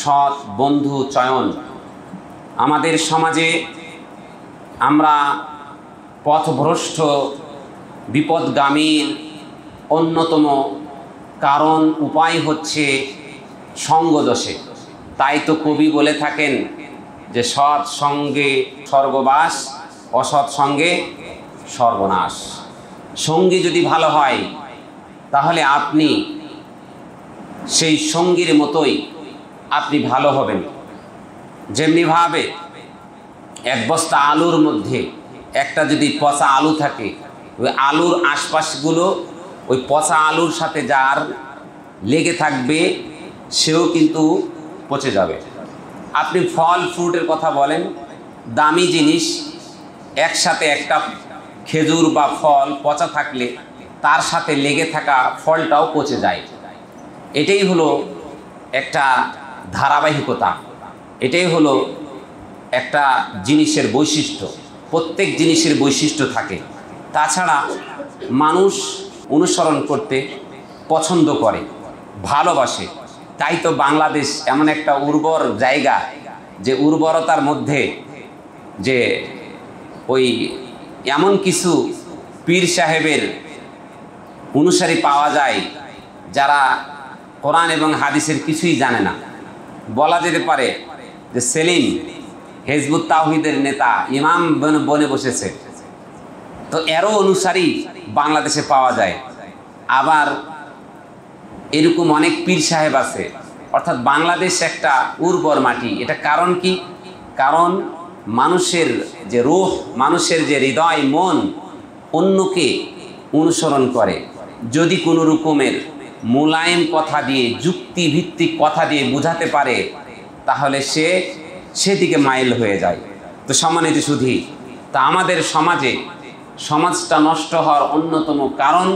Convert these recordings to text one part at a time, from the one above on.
সৎ বন্ধু চয়ন। আমাদের সমাজে আমরা পথভ্রষ্ট বিপদগামীর অন্যতম কারণ উপায় হচ্ছে সঙ্গদোষে। তাই তো কবি বলে থাকেন যে সৎ সঙ্গে স্বর্গবাস, অসৎ সঙ্গে সর্বনাশ। সঙ্গী যদি ভালো হয় তাহলে আপনি সেই সঙ্গীর মতোই আপনি ভালো হবেন। যেমনিভাবে এক বস্তা আলুর মধ্যে একটা যদি পচা আলু থাকে, ওই আলুর আশপাশগুলো ওই পচা আলুর সাথে যার লেগে থাকবে সেও কিন্তু পচে যাবে। আপনি ফল ফ্রুটের কথা বলেন, দামি জিনিস একসাথে একটা খেজুর বা ফল পচা থাকলে তার সাথে লেগে থাকা ফলটাও পচে যায়। এটাই হলো একটা ধারাবাহিকতা, এটাই হলো একটা জিনিসের বৈশিষ্ট্য। প্রত্যেক জিনিসের বৈশিষ্ট্য থাকে। তাছাড়া মানুষ অনুসরণ করতে পছন্দ করে, ভালোবাসে। তাই তো বাংলাদেশ এমন একটা উর্বর জায়গা যে উর্বরতার মধ্যে যে ওই এমন কিছু পীর সাহেবের অনুসারী পাওয়া যায় যারা কোরআন এবং হাদিসের কিছুই জানে না। বলা যেতে পারে যে সেলিম হিজবুত তাওহীদের নেতা ইমাম বনে বসেছে, তো এরও অনুসারী বাংলাদেশে পাওয়া যায়। আবার এরকম অনেক পীর সাহেব আছে। অর্থাৎ বাংলাদেশ একটা উর্বর মাটি। এটা কারণ কি? কারণ মানুষের যে রূহ, মানুষের যে হৃদয় মন অন্যকে অনুসরণ করে। যদি কোনো রকমের মোলায়েম কথা দিয়ে, যুক্তিভিত্তিক কথা দিয়ে বোঝাতে পারে তাহলে সে সেদিকে মাইল হয়ে যায়। তো সম্মানিত সুধী, তা আমাদের সমাজটা নষ্ট হওয়ার অন্যতম কারণ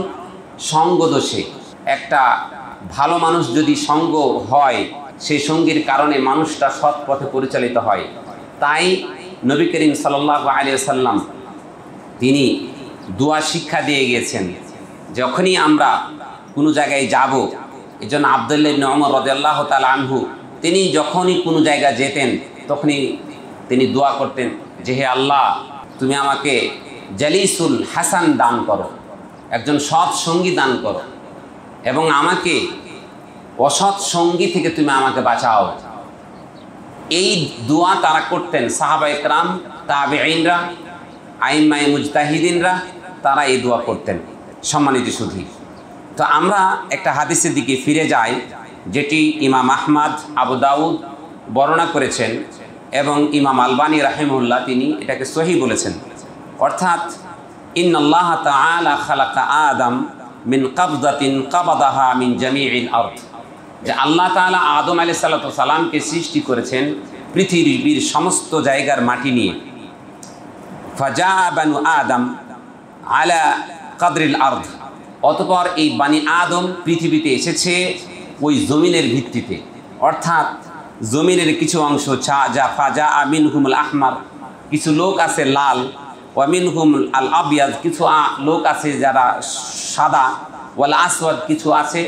সঙ্গদোষে। একটা ভালো মানুষ যদি সঙ্গ হয়, সেই সঙ্গীর কারণে মানুষটা সৎ পথে পরিচালিত হয়। তাই নবী করিম সাল্লাল্লাহু আলাইহি ওয়াসাল্লাম তিনি দোয়া শিক্ষা দিয়ে গিয়েছেন, যখনই আমরা কোনো জায়গায় যাব। এই জন্য আব্দুল্লাহ ইবনে ওমর রাদিয়াল্লাহু তাআলা আনহু তিনি যখনই কোনো জায়গা যেতেন তখনই তিনি দোয়া করতেন যে হে আল্লাহ, তুমি আমাকে জালিসুল হাসান দান করো, একজন সৎ সঙ্গী দান করো, এবং আমাকে অসৎ সঙ্গী থেকে তুমি আমাকে বাঁচাও। এই দোয়া তারা করতেন সাহাবা ইকরাম, তাবেঈনরা, আইম্মায়ে মুজতাহিদিনরা, তারা এই দোয়া করতেন। সম্মানিত সুধী, তো আমরা একটা হাদিসের দিকে ফিরে যাই যেটি ইমাম আহমদ, আবু দাউদ বর্ণনা করেছেন এবং ইমাম আলবানী রাহিমাহুল্লাহ তিনি এটাকে সহিহ বলেছেন। অর্থাৎ ইন্নাল্লাহ তাআলা খালাকা আদম মিন কবদাতিন কবদাহা মিন জামিইল আরদ, যে আল্লাহ তাআলা আদম আলাইহিস সালামকে সৃষ্টি করেছেন পৃথিবীর সমস্ত জায়গার মাটি নিয়ে। ফাজা বানু আদম আলা কদরিল আরদ, অতঃপর এই বানি আদম পৃথিবীতে এসেছে ওই জমিনের ভিত্তিতে। অর্থাৎ জমিনের কিছু অংশ ফাজা মিনহুমুল আহমার, কিছু লোক আছে লাল, ওয়া মিনহুম আল আবিয়াদ, কিছু লোক আছে যারা সাদা, ওয়াল আসওয়াদ, কিছু আছে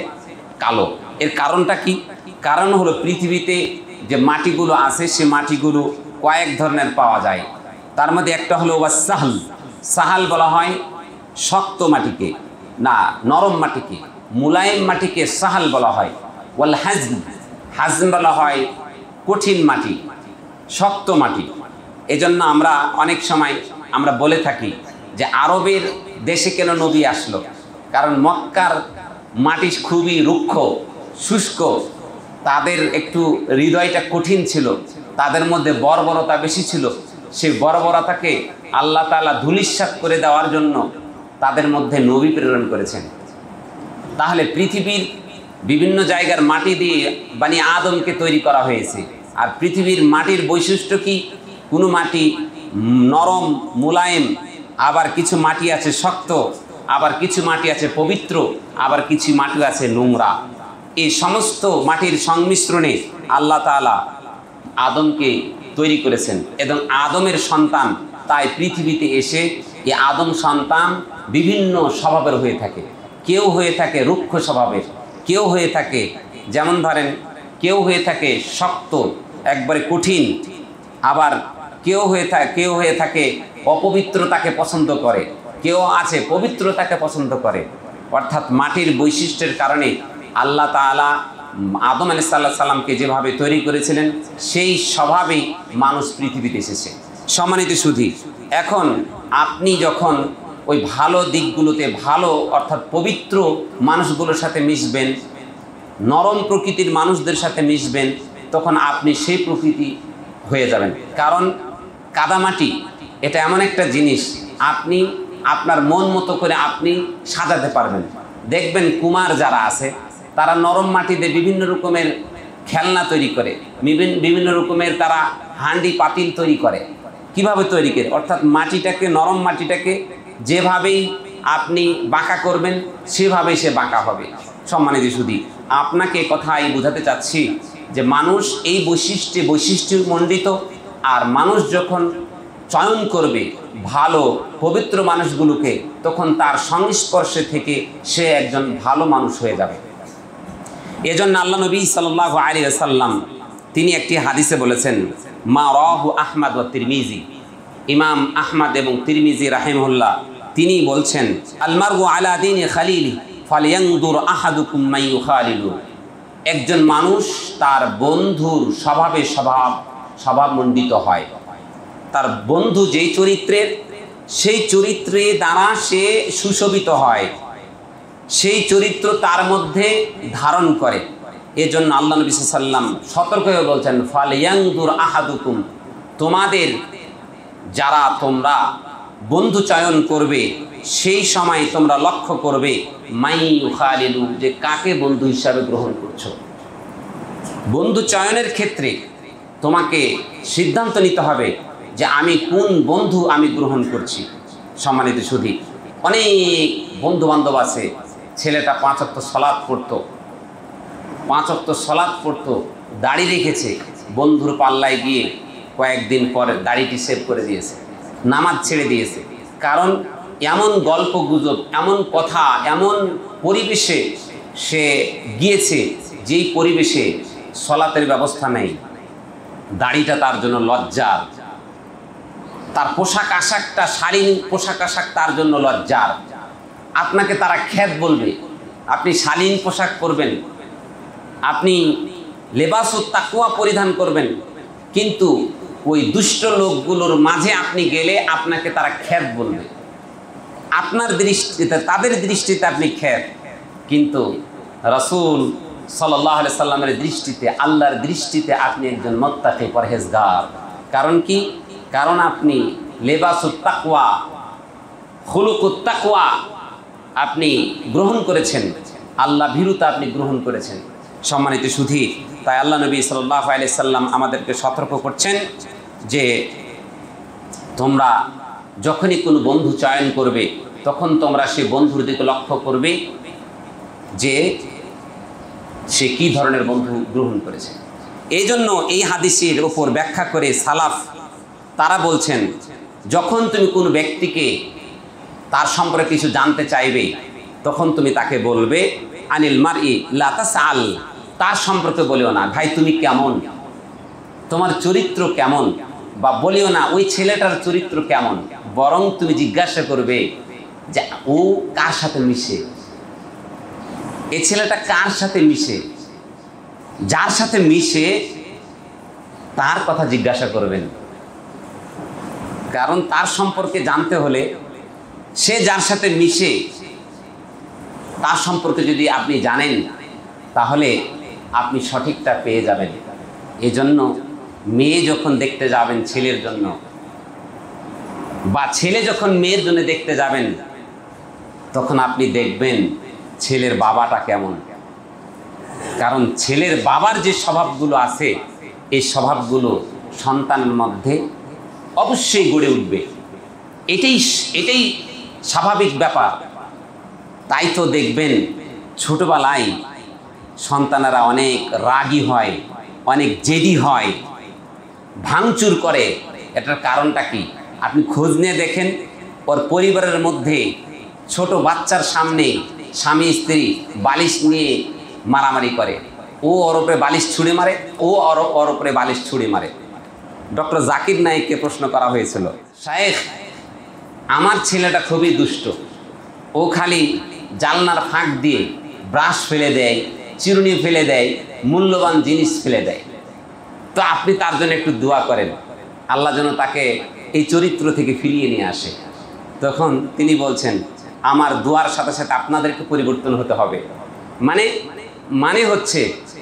কালো। এর কারণটা কি? কারণ হলো পৃথিবীতে যে মাটিগুলো আছে সে মাটিগুলো কয়েক ধরনের পাওয়া যায়। তার মধ্যে একটা হলো সাহাল। সাহাল বলা হয় শক্ত মাটিকে, না নরম মাটিকে, মুলায়েম মাটিকে সাহাল বলা হয়। ওয়াল হাজম, হাজম বলা হয় কঠিন মাটি, শক্ত মাটি। এজন্য আমরা অনেক সময় আমরা বলে থাকি যে আরবের দেশে কেন নবী আসলো? কারণ মক্কার মাটি খুবই রুক্ষ, শুষ্ক, তাদের একটু হৃদয়টা কঠিন ছিল, তাদের মধ্যে বর্বরতা বেশি ছিল। সেই বর্বরতাকে আল্লাহ তাআলা ধূলিসাৎ করে দেওয়ার জন্য তাদের মধ্যে নবী প্রেরণ করেছেন। তাহলে পৃথিবীর বিভিন্ন জায়গার মাটি দিয়ে বানি আদমকে তৈরি করা হয়েছে। আর পৃথিবীর মাটির বৈশিষ্ট্য কি? কোনো মাটি নরম মোলায়েম, আবার কিছু মাটি আছে শক্ত, আবার কিছু মাটি আছে পবিত্র, আবার কিছু মাটি আছে নোংরা। এই সমস্ত মাটির সংমিশ্রণে আল্লাহ তাআলা আদমকে তৈরি করেছেন এবং আদমের সন্তান তাই পৃথিবীতে এসে এই আদম সন্তান বিভিন্ন স্বভাবের হয়ে থাকে। কেউ হয়ে থাকে রুক্ষ স্বভাবের, কেউ হয়ে থাকে যেমন ধরেন কেউ হয়ে থাকে শক্ত, একবারে কঠিন, আবার কেউ হয়ে থাকে অপবিত্রতাকে পছন্দ করে, কেউ আছে পবিত্রতাকে পছন্দ করে। অর্থাৎ মাটির বৈশিষ্ট্যের কারণে আল্লাহ তাআলা আদম আলাইহিস সালামকে যেভাবে তৈরি করেছিলেন সেই স্বভাবেই মানুষ পৃথিবীতে এসেছে। সম্মানিত সুধী, এখন আপনি যখন ওই ভালো দিকগুলোতে ভালো অর্থাৎ পবিত্র মানুষগুলোর সাথে মিশবেন, নরম প্রকৃতির মানুষদের সাথে মিশবেন, তখন আপনি সেই প্রকৃতি হয়ে যাবেন। কারণ কাদামাটি এটা এমন একটা জিনিস, আপনি আপনার মন মতো করে আপনি সাজাতে পারবেন। দেখবেন কুমার যারা আছে তারা নরম মাটিতে বিভিন্ন রকমের খেলনা তৈরি করে, বিভিন্ন রকমের তারা হাঁডি পাতিল তৈরি করে। কিভাবে তৈরি করে? অর্থাৎ মাটিটাকে, নরম মাটিটাকে যেভাবেই আপনি বাঁকা করবেন সেভাবেই সে বাঁকা হবে। সম্মানিত সুধী, আপনাকে কথাই বোঝাতে চাচ্ছি যে মানুষ এই বৈশিষ্ট্যমণ্ডিত, আর মানুষ যখন চয়ন করবে ভালো পবিত্র মানুষগুলোকে, তখন তার সংস্পর্শে থেকে সে একজন ভালো মানুষ হয়ে যাবে। এজন্য আল্লাহ নবী সাল্লাল্লাহু আলাইহি ওয়াসাল্লাম তিনি একটি হাদিসে বলেছেন, মা রাহু আহমদ ওয়া তিরমিজি, ইমাম আহমদ এবং তিরমিজি রাহিমাহুল্লাহ তিনি বলছেন, আল মারউ আলা দীনি খালিলি ফালইয়ানজুর আহাদুকুম মান ইউখালিলু। একজন মানুষ তার বন্ধুর স্বভাবমণ্ডিত হয়। তার বন্ধু যেই চরিত্রের, সেই চরিত্রে দ্বারা সে সুশোভিত হয়, সেই চরিত্র তার মধ্যে ধারণ করে। এজন্য আল্লাহ নবী সাল্লাল্লাহু আলাইহি ওয়াসাল্লাম সতর্ক হয়ে বলছেন, ফালইয়ানজুর আহাদুকুম, তোমাদের যারা তোমরা বন্ধু চয়ন করবে সেই সময় তোমরা লক্ষ্য করবে মান ইউখালিলু, যে কাকে বন্ধু হিসাবে গ্রহণ করছো। বন্ধু চয়নের ক্ষেত্রে তোমাকে সিদ্ধান্ত নিতে হবে যে আমি কোন বন্ধু আমি গ্রহণ করছি। সম্মানিত সুধী, অনেক বন্ধু বান্ধব আছে, ছেলেটা 5 ওয়াক্ত সালাত পড়তো, দাড়ি রেখেছে, বন্ধুর পাল্লায় গিয়ে কয়েকদিন পরে দাড়িটি সেভ করে দিয়েছে, নামাজ ছেড়ে দিয়েছে। কারণ এমন গল্প গুজব, এমন কথা, এমন পরিবেশে সে গিয়েছে যেই পরিবেশে সলাতের ব্যবস্থা নেই। দাড়িটা তার জন্য লজ্জার, তার পোশাক আশাকটা, শালীন পোশাক আশাক তার জন্য লজ্জার। আপনাকে তারা খ্যাত বলবে, আপনি শালীন পোশাক পরবেন, আপনি লেবাসুত তাকওয়া পরিধান করবেন, কিন্তু ওই দুষ্ট লোকগুলোর মাঝে আপনি গেলে আপনাকে তারা খ্যাত বলবে। আপনার দৃষ্টিতে, তাদের দৃষ্টিতে আপনি খ্যাত, কিন্তু রাসূল সাল্লাল্লাহু আলাইহি সাল্লামের দৃষ্টিতে, আল্লাহর দৃষ্টিতে আপনি একজন মুত্তাকি, পরহেজগার। কারণ কি? কারণ আপনি লেবাসুত তাকওয়া, খুলুকুত তাকওয়া আপনি গ্রহণ করেছেন, আল্লাহ ভীরুতা আপনি গ্রহণ করেছেন। সম্মানিত সুধী, তাই আল্লাহ নবী সাল্লাল্লাহু আলাইহি সাল্লাম আমাদেরকে সতর্ক করছেন যে তোমরা যখনই কোনো বন্ধু চয়ন করবে তখন তোমরা সে বন্ধুর দিকে লক্ষ্য করবে যে সে কী ধরনের বন্ধু গ্রহণ করেছে। এই জন্য এই হাদিসের ওপর ব্যাখ্যা করে সালাফ তারা বলছেন, যখন তুমি কোনো ব্যক্তিকে তার সম্পর্কে কিছু জানতে চাইবে তখন তুমি তাকে বলবে আনিল মারই লা তাসআল, তার সম্পর্কে বলিও না ভাই তুমি কেমন, তোমার চরিত্র কেমন, বা বলিও না ওই ছেলেটার চরিত্র কেমন, বরং তুমি জিজ্ঞাসা করবে যে ও কার সাথে মিশে, এই ছেলেটা কার সাথে মিশে। যার সাথে মিশে তার কথা জিজ্ঞাসা করবেন, কারণ তার সম্পর্কে জানতে হলে সে যার সাথে মিশে তার সম্পর্কে যদি আপনি জানেন তাহলে আপনি সঠিকটা পেয়ে যাবেন। এজন্য মেয়ে যখন দেখতে যাবেন ছেলের জন্য, বা ছেলে যখন মেয়ের জন্য দেখতে যাবেন, তখন আপনি দেখবেন ছেলের বাবাটা কেমন। কারণ ছেলের বাবার যে স্বভাবগুলো আছে এই স্বভাবগুলো সন্তানের মধ্যে অবশ্যই গড়ে উঠবে, এটাই স্বাভাবিক ব্যাপার। তাই তো দেখবেন ছোটবেলায় সন্তানেরা অনেক রাগী হয়, অনেক জেদি হয়, ভাঙচুর করে। এটার কারণটা কি? আপনি খোঁজ নিয়ে দেখেন, ওর পরিবারের মধ্যে ছোট বাচ্চার সামনে স্বামী স্ত্রী বালিশ নিয়ে মারামারি করে, ও ওর উপরে বালিশ ছুঁড়ে মারে, ও ওর উপরে বালিশ ছুঁড়ে মারে। ডক্টর জাকির নায়েককে প্রশ্ন করা হয়েছিল, শায়েখ আমার ছেলেটা খুবই দুষ্ট, ও খালি জানলার ফাঁক দিয়ে ব্রাশ ফেলে দেয়, চিরুনি ফেলে দেয়, মূল্যবান জিনিস ফেলে দেয়, তো আপনি তার জন্য একটু দোয়া করেন, আল্লাহ যেন তাকে এই চরিত্র থেকে ফিরিয়ে নিয়ে আসে। তখন তিনি বলছেন, আমার দোয়ার সাথে সাথে আপনাদেরকে পরিবর্তন হতে হবে। মানে হচ্ছে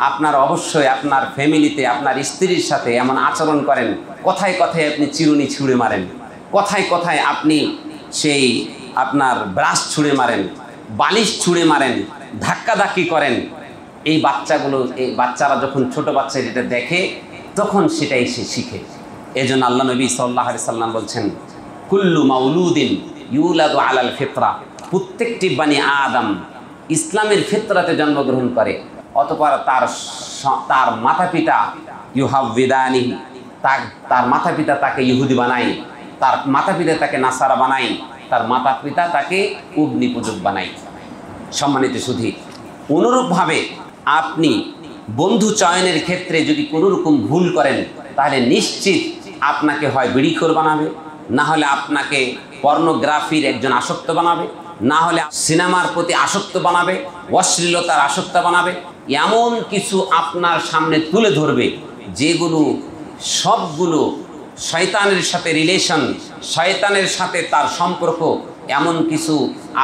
আপনার অবশ্যই আপনার ফ্যামিলিতে আপনার স্ত্রীর সাথে এমন আচরণ করেন, কথায় কথায় আপনি চিরুনি ছুঁড়ে মারেন, কথায় কথায় আপনি সেই আপনার ব্রাশ ছুঁড়ে মারেন, বালিশ ছুঁড়ে মারেন, ধাক্কাধাক্কি করেন। এই বাচ্চারা যখন ছোট বাচ্চা যেটা দেখে তখন সেটাই সে শিখে। এই জন্য আল্লাহ নবী সাল্লাল্লাহু আলাইহি সাল্লাম বলছেন, কুল্লু মাউলুদিন ইউলাদু আলাল ফিতরা, প্রত্যেকটি বানি আদম ইসলামের ফিতরাতে জন্মগ্রহণ করে, অতঃপর তার মাতা পিতা ইউহাব্বিদানিহি, তার মাতা পিতা তাকে ইহুদি বানায়, তার মাতা পিতা তাকে নাসারা বানায়, তার মাতা পিতা তাকে অগ্নি পূজক বানায়। সম্মানিত সুধী, অনুরূপভাবে আপনি বন্ধু চয়নের ক্ষেত্রে যদি কোনো রকম ভুল করেন তাহলে নিশ্চিত আপনাকে হয় বিড়িখোর বানাবে, না হলে আপনাকে পর্নোগ্রাফির একজন আসক্ত বানাবে, না হলে সিনেমার প্রতি আসক্ত বানাবে, অশ্লীলতার আসক্ত বানাবে। এমন কিছু আপনার সামনে তুলে ধরবে যেগুলো সবগুলো শয়তানের সাথে রিলেশন, শয়তানের সাথে তার সম্পর্ক, এমন কিছু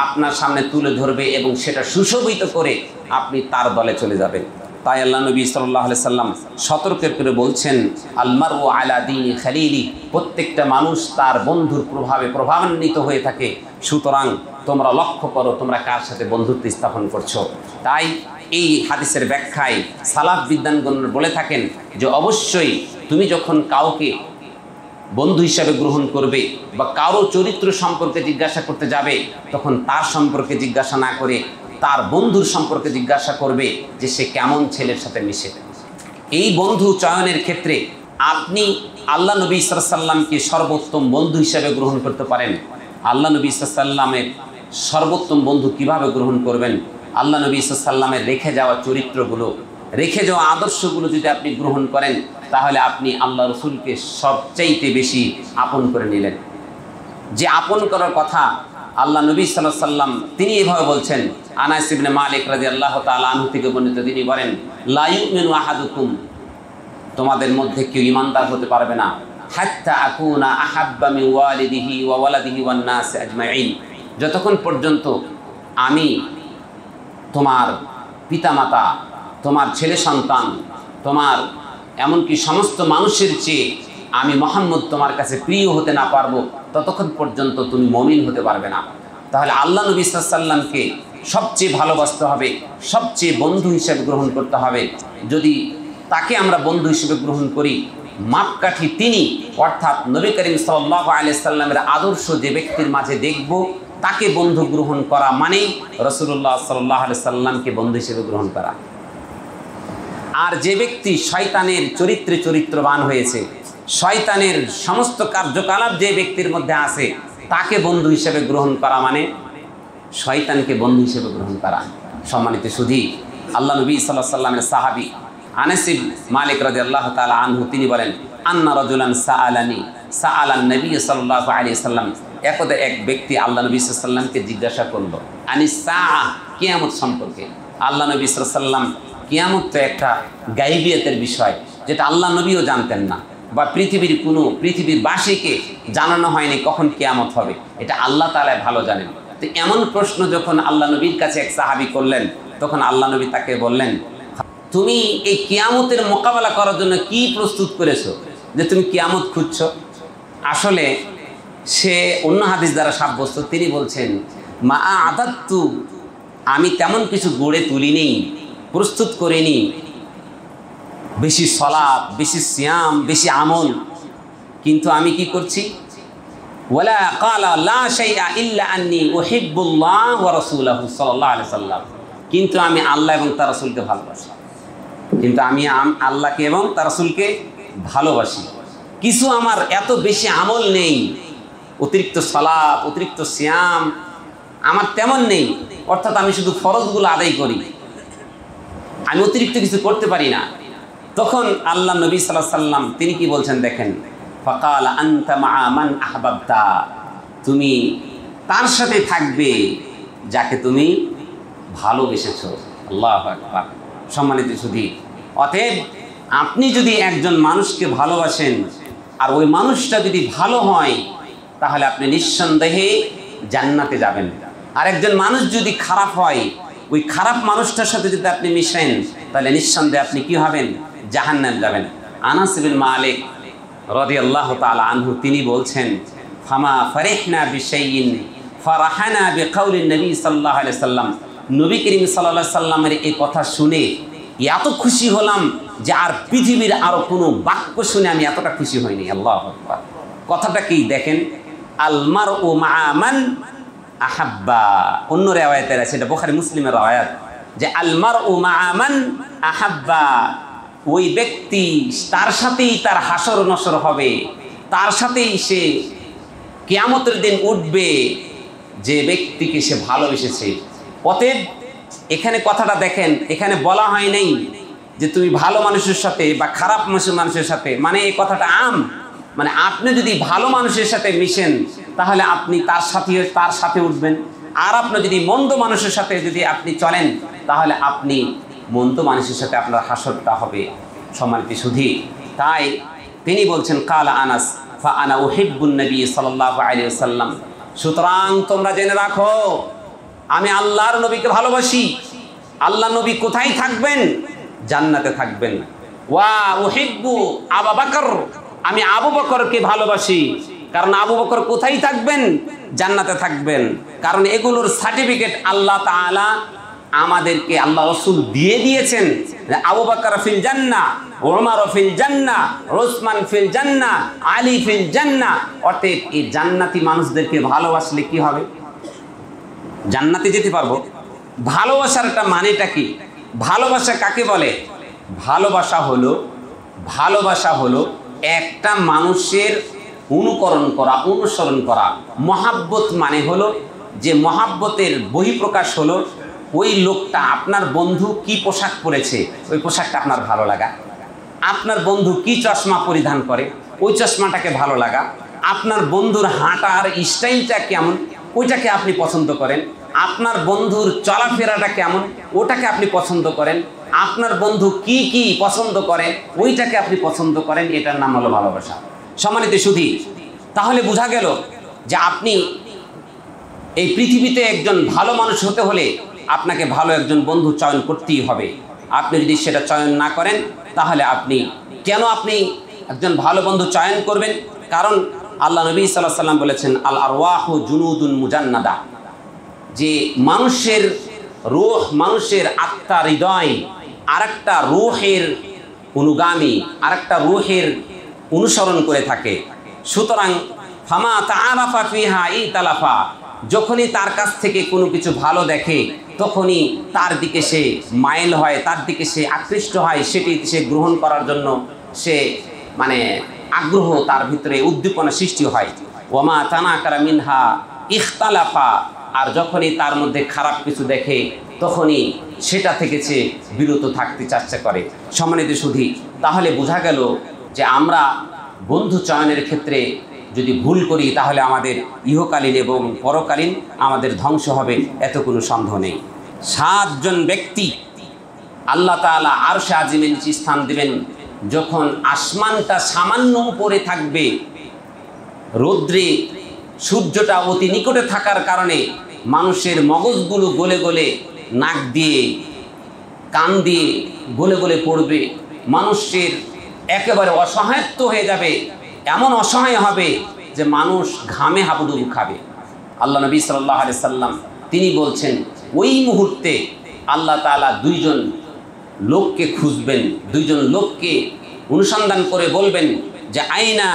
আপনার সামনে তুলে ধরবে এবং সেটা সুশোভিত করে আপনি তার দলে চলে যাবেন। তাই আল্লাহ নবী সাল্লাল্লাহু আলাইহি সাল্লাম সতর্ক করে বলছেন, আল মারউ আলা দীনি খালিলি, প্রত্যেকটা মানুষ তার বন্ধুর প্রভাবে প্রভাবান্বিত হয়ে থাকে, সুতরাং তোমরা লক্ষ্য করো তোমরা কার সাথে বন্ধুত্ব স্থাপন করছো। তাই এই হাদিসের ব্যাখ্যায় সালাফ বিদ্বানগণ বলে থাকেন যে অবশ্যই তুমি যখন কাউকে বন্ধু হিসাবে গ্রহণ করবে বা কারো চরিত্র সম্পর্কে জিজ্ঞাসা করতে যাবে, তখন তার সম্পর্কে জিজ্ঞাসা না করে তার বন্ধুর সম্পর্কে জিজ্ঞাসা করবে যে সে কেমন ছেলের সাথে মিশে। এই বন্ধু চয়নের ক্ষেত্রে আপনি আল্লাহ নবী সাল্লাল্লাহু আলাইহি সাল্লামকে সর্বোত্তম বন্ধু হিসাবে গ্রহণ করতে পারেন। আল্লাহ নবী সাল্লাল্লাহু আলাইহি সাল্লামের সর্বোত্তম বন্ধু কিভাবে গ্রহণ করবেন? আল্লাহ নবী সাল্লাল্লাহু আলাইহি সাল্লামের রেখে যাওয়া চরিত্রগুলো, রেখে যাওয়া আদর্শগুলো যদি আপনি গ্রহণ করেন তাহলে আপনি আল্লাহ রসুলকে সবচাইতে বেশি আপন করে নিলেন। যে আপন করার কথা আল্লাহ নবী সাল্লাল্লাহু আলাইহি সাল্লাম তিনি এভাবে বলছেন, আনাস ইবনে মালিক রাদিয়াল্লাহু তাআলা আনহু থেকে বর্ণিত, তিনি বলেন, লা ইউমিনু আহাদুকুম, তোমাদের মধ্যে কেউ ঈমানদার হতে পারবে না, হাত্তা আকুনা আহাব্বা মিন ওয়ালিদিহি ওয়া ওয়ালাদিহি ওয়ান নাস আজমাইন, যতক্ষণ পর্যন্ত আমি তোমার পিতামাতা, তোমার ছেলে সন্তান, তোমার এমনকি সমস্ত মানুষের চেয়ে আমি মুহাম্মদ তোমার কাছে প্রিয় হতে না পারবো, ততক্ষণ পর্যন্ত তুমি মুমিন হতে পারবে না। তাহলে আল্লাহ নবী সাল্লাল্লাহু আলাইহি সাল্লামকে সবচেয়ে ভালোবাসতে হবে, সবচেয়ে বন্ধু হিসেবে গ্রহণ করতে হবে। যদি তাকে আমরা বন্ধু হিসেবে গ্রহণ করি, মাপকাঠি তিনি, অর্থাৎ নবী করিম সাল্লাল্লাহু আলাইহি সাল্লামের আদর্শ যে ব্যক্তির মাঝে দেখব তাকে বন্ধু গ্রহণ করা মানেই রাসূলুল্লাহ সাল্লাল্লাহু আলাইহি সাল্লামকে বন্ধু হিসেবে গ্রহণ করা। আর যে ব্যক্তি শয়তানের চরিত্রে চরিত্রবান হয়েছে, শয়তানের সমস্ত কার্যকলাপ যে ব্যক্তির মধ্যে আছে, তাকে বন্ধু হিসেবে গ্রহণ করা মানে শয়তানকে বন্ধু হিসেবে গ্রহণ করা। সম্মানিত সুধী, আল্লাহ নবী সাল্লাল্লাহু আলাইহি সাল্লামের সাহাবী আনাস ইবনে মালিক রাদিয়াল্লাহু তাআলা আনহু তিনি বলেন, আন্না রাজুলান সাআলান নবী সাল্লাল্লাহু আলাইহি সাল্লাম, একদা এক ব্যক্তি আল্লাহ নবী সাল্লাল্লাহু আলাইহি সাল্লামকে জিজ্ঞাসা করলো আনিস সাআ, কিয়ামত সম্পর্কে। আল্লাহ নবী সাল্লাল্লাহু আলাইহি সাল্লাম, কিয়ামত তো একটা গায়বিয়াতের বিষয় যেটা আল্লাহ নবীও জানতেন না, বা পৃথিবীর বাসীকে জানানো হয়নি কখন কিয়ামত হবে, এটা আল্লাহ তাআলা ভালো জানেন। তো এমন প্রশ্ন যখন আল্লাহ নবীর কাছে এক সাহাবী করলেন, তখন আল্লাহ নবী তাকে বললেন, তুমি এই কিয়ামতের মোকাবেলা করার জন্য কি প্রস্তুত করেছো যে তুমি কিয়ামত খুঁজছো? আসলে সে অন্য হাদিস দ্বারা সাব্যস্ত, তিনি বলছেন, মা আদাত্তু, আমি তেমন কিছু গড়ে তুলিনি, প্রস্তুত করিনি, বেশি সালাত, বেশি সিয়াম, বেশি আমল, কিন্তু আমি কি করছি, ওয়ালা ক্বালা লা শাইআ ইল্লা আন্নী উহিব্বুল্লাহ ওয়া রাসূলাহু সাল্লাল্লাহু আলাইহি সাল্লাম, কিন্তু আমি আল্লাহ এবং তার রাসূলকে ভালোবাসি, কিন্তু আমি আল্লাহকে এবং তার রাসূলকে ভালোবাসি। কিছু আমার এত বেশি আমল নেই, অতিরিক্ত সালাত, অতিরিক্ত সিয়াম আমার তেমন নেই, অর্থাৎ আমি শুধু ফরজগুলো আদায় করি, আমি অতিরিক্ত কিছু করতে পারি না। তখন আল্লাহ নবী সাল্লাল্লাহু আলাইহি ওয়াসাল্লাম তিনি কি বলছেন দেখেন, ফাকাল আনতা মা'a মান আহবাবতা, তুমি তার সাথে থাকবে যাকে তুমি ভালোবেসেছো। আল্লাহু আকবার। সম্মানিত সুধী, অতএব আপনি যদি একজন মানুষকে ভালোবাসেন আর ওই মানুষটা যদি ভালো হয় তাহলে আপনি নিঃসন্দেহে জান্নাতে যাবেন। আর একজন মানুষ যদি খারাপ হয়, ওই খারাপ মানুষটার সাথে যদি আপনি মিশেন তাহলে নিঃসন্দেহে আপনি কি হবেন? জাহান্নামে যাবেন। আনাস বিন মালিক রাদিয়াল্লাহু তাআলা আনহু তিনি বলছেন, ফামা ফারিহনা বিশাইইন ফারাহানা বিকাউলিন নবী সাল্লাল্লাহু আলাইহি সাল্লাম, নবী করিম সাল্লাল্লাহু আলাইহি সাল্লামের এই কথা শুনে এত খুশি হলাম যে আর পৃথিবীর আরো কোনো বাক্য শুনে আমি এতটা খুশি হইনি। আল্লাহু আকবার। কথাটা কি দেখেন, আল মারউ মা'a মান আহাব্বা। অন্য রিওয়ায়াতের আছে, এটা বুখারী মুসলিমের রিওয়ায়াত, যে আল মারউ মা'a মান আহাব্বা, ওই ব্যক্তি তার সাথেই তার হাসর নসর হবে, তার সাথেই সে কিয়ামতের দিন উঠবে যে ব্যক্তিকে সে ভালোবেসেছে। অতএব এখানে কথাটা দেখেন, এখানে বলা হয় নাই যে তুমি ভালো মানুষের সাথে বা খারাপ মানুষের সাথে, মানে এই কথাটা মানে আপনি যদি ভালো মানুষের সাথে মিশেন তাহলে আপনি তার সাথে উঠবেন, আর আপনি যদি মন্দ মানুষের সাথে যদি আপনি চলেন তাহলে আপনি মন্দ মানুষের সাথে আপনার হাসরটা হবে। সম্মানিত সুধী, তাই তিনি বলছেন, কালা আনাস ফা আনা উহিব্বুন নবী সাল্লাল্লাহু আলাইহি ওয়াসাল্লাম, সুতরাং তোমরা জেনে রাখো আমি আল্লাহর নবীকে ভালোবাসি। আল্লাহ নবী কোথায় থাকবেন? জান্নাতে থাকবেন। ওয়া উহিব্বু আবু বকর, আমি আবু বকরকে ভালোবাসি, কারণ আবু বকর কোথায় থাকবেন? জান্নাতে থাকবেন। কারণ এগুলোর সার্টিফিকেট আল্লাহ তাআলা আমাদেরকে, আল্লাহ রাসূল দিয়ে দিয়েছেন। আবু বকর ফিল জান্নাহ, ওমর ফিল জান্নাহ, ওসমান ফিল জান্নাহ, আলী ফিল জান্নাহ। অতএব এই জান্নাতি মানুষদেরকে ভালোবাসলে কি হবে? জান্নাতে যেতে পারবো। ভালোবাসার একটা মানেটা কি? ভালোবাসা কাকে বলে? ভালোবাসা হলো একটা মানুষের অনুকরণ করা, অনুসরণ করা। মহাব্বত মানে হলো যে মহাব্বতের বহিঃপ্রকাশ হলো ওই লোকটা, আপনার বন্ধু কি পোশাক পরেছে ওই পোশাকটা আপনার ভালো লাগা, আপনার বন্ধু কি চশমা পরিধান করে ওই চশমাটাকে ভালো লাগা, আপনার বন্ধুর হাঁটার স্টাইলটা কেমন ওইটাকে আপনি পছন্দ করেন, আপনার বন্ধুর চলাফেরাটা কেমন ওটাকে আপনি পছন্দ করেন, আপনার বন্ধু কি কি পছন্দ করে ওইটাকে আপনি পছন্দ করেন। এটার নাম হলো ভালোবাসা। সম্মানিত সুধী, তাহলে বোঝা গেল যে আপনি এই পৃথিবীতে একজন ভালো মানুষ হতে হলে আপনাকে ভালো একজন বন্ধু চয়ন করতেই হবে। আপনি যদি সেটা চয়ন না করেন তাহলে আপনি একজন ভালো বন্ধু চয়ন করবেন? কারণ আল্লাহ নবী সাল্লাল্লাহু আলাইহি ওয়াসাল্লাম বলেছেন, আল আরওয়াহু জুনুদুন মুজান্নাদা, যে মানুষের রূহ, মানুষের আত্মা, হৃদয় আরেকটা রূহের অনুগামী, আরেকটা রূহের অনুসরণ করে থাকে। সুতরাং ফামা তাআরাফা ফিহা ইতালাফা, যখনই তার কাছ থেকে কোনো কিছু ভালো দেখে তখনই তার দিকে সে মাইল হয়, তার দিকে সে আকৃষ্ট হয়, সেটি সে গ্রহণ করার জন্য সে আগ্রহ, তার ভিতরে উদ্দীপনা সৃষ্টি হয়। ওয়ামা তানাকারা মিনহা ইখতালাফা, আর যখনই তার মধ্যে খারাপ কিছু দেখে তখনই সেটা থেকে সে বিরত থাকতে চেষ্টা করে। সম্মানিত সুধী, তাহলে বোঝা গেল যে আমরা বন্ধু চয়নের ক্ষেত্রে যদি ভুল করি তাহলে আমাদের ইহকালীন এবং পরকালীন আমাদের ধ্বংস হবে, এত কোনো সন্দেহ নেই। 7 জন ব্যক্তি আল্লাহ তাআলা আরশে আজিমের নিচে স্থান দেবেন যখন আসমানটা সামান্য উপরে থাকবে, রৌদ্রে সূর্যটা অতি নিকটে থাকার কারণে মানুষের মগজগুলো গলে গলে নাক দিয়ে, কান দিয়ে গলে গলে পড়বে, মানুষের একেবারে অসহায়ত্ব হয়ে যাবে, এমন অসহায় হবে যে মানুষ ঘামে হাবুডুবু খাবে। আল্লাহ নবী সাল্লাল্লাহু আলাইহি সাল্লাম তিনি বলছেন, ওই মুহূর্তে আল্লাহ তাআলা 2 জন লোককে খুঁজবেন, 2 জন লোককে অনুসন্ধান করে বলবেন যে আইনা,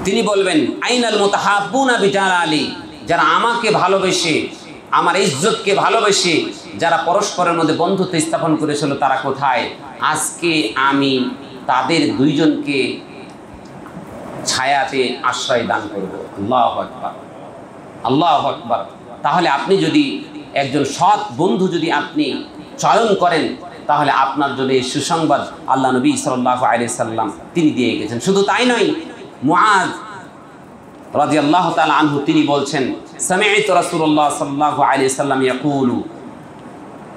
তিনি বলবেন আইনাল মুতাহাব্বুনা বিজালালি, যারা আমাকে ভালোবেসে, আমার ইজ্জতকে ভালোবেসে যারা পরস্পরের মধ্যে বন্ধুত্ব স্থাপন করেছিল তারা কোথায়? আজকে আমি তাদের 2 জনকে ছায়াতে আশ্রয় দান করব। আল্লাহু আকবার, আল্লাহু আকবার। তাহলে আপনি যদি একজন সৎ বন্ধু যদি আপনি চয়ন করেন, তাহলে আপনার জন্য এই সুসংবাদ আল্লাহ নবী সাল্লাল্লাহু আলাইহি সাল্লাম তিনি দিয়ে গেছেন। শুধু তাই নয়, মুআয রাদিয়াল্লাহু তাআলা আনহু তিনি বলছেন, সামি'তু রাসূলুল্লাহ সাল্লাল্লাহু আলাইহি সাল্লাম ইয়াকুলু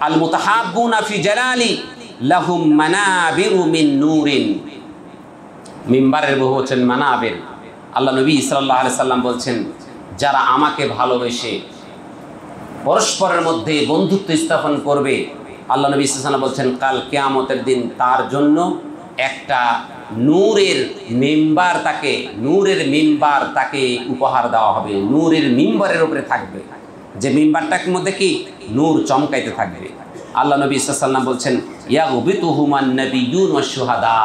আল মুতাহাব্বুনা ফি জালালি লাহুম মানাবিরু মিন নূরিন। মিম্বারের বহুবচন মানাবির। আল্লাহ নবী সাল্লাল্লাহু আলাইহি সাল্লাম বলছেন, যারা আমাকে ভালোবেসে পরস্পরের মধ্যে বন্ধুত্ব স্থাপন করবে, আল্লাহ নবী সাল্লাল্লাহু আলাইহি সাল্লাম বলছেন কাল কিয়ামতের দিন তার জন্য একটা নূরের মিম্বার তাকে উপহার দেওয়া হবে। নূরের মিম্বারের উপরে থাকবে, যে মিম্বারটার মধ্যে কি নূর চমকাইতে থাকবে। আল্লাহ নবী সাল্লাল্লাহু আলাইহি সাল্লাম বলছেন ইয়াগবিতুহুমান নাবিয়্যুন ওয়াশ শুহাদা।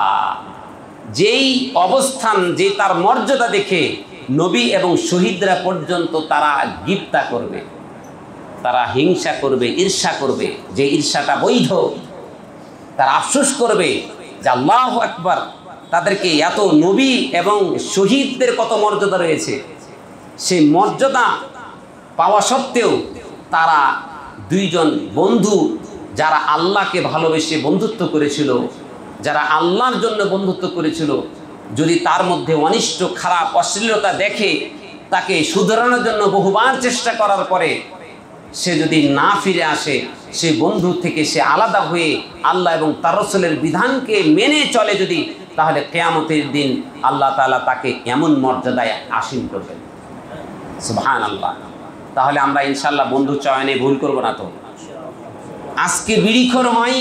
যেই অবস্থান, যে তার মর্যাদা দেখে নবী এবং শহীদরা পর্যন্ত তারা গিপ্তা করবে, তারা হিংসা করবে, ঈর্ষা করবে, যে ঈর্ষাটা বৈধ। তারা আফসোস করবে যে আল্লাহু আকবার, তাদেরকে এত নবী এবং শহীদদের কত মর্যাদা রয়েছে, সেই মর্যাদা পাওয়া সত্ত্বেও তারা দুইজন বন্ধু যারা আল্লাহকে ভালোবেসে বন্ধুত্ব করেছিল, যারা আল্লাহর জন্য বন্ধুত্ব করেছিল, যদি তার মধ্যে অনিষ্ট খারাপ অশ্লীলতা দেখে, তাকে শুধরানোর জন্য বহুবার চেষ্টা করার পরে সে যদি না ফিরে আসে, সে বন্ধু থেকে সে আলাদা হয়ে আল্লাহ এবং তার রাসূলের বিধানকে মেনে চলে যদি, তাহলে কিয়ামতের দিন আল্লাহ তাআলা তাকে এমন মর্যাদায় আসীন করবেন। সুবহানাল্লাহ। তাহলে আমরা ইনশাআল্লাহ বন্ধু চয়নে ভুল করব না তো। আজকে বিড়িখোর হয়,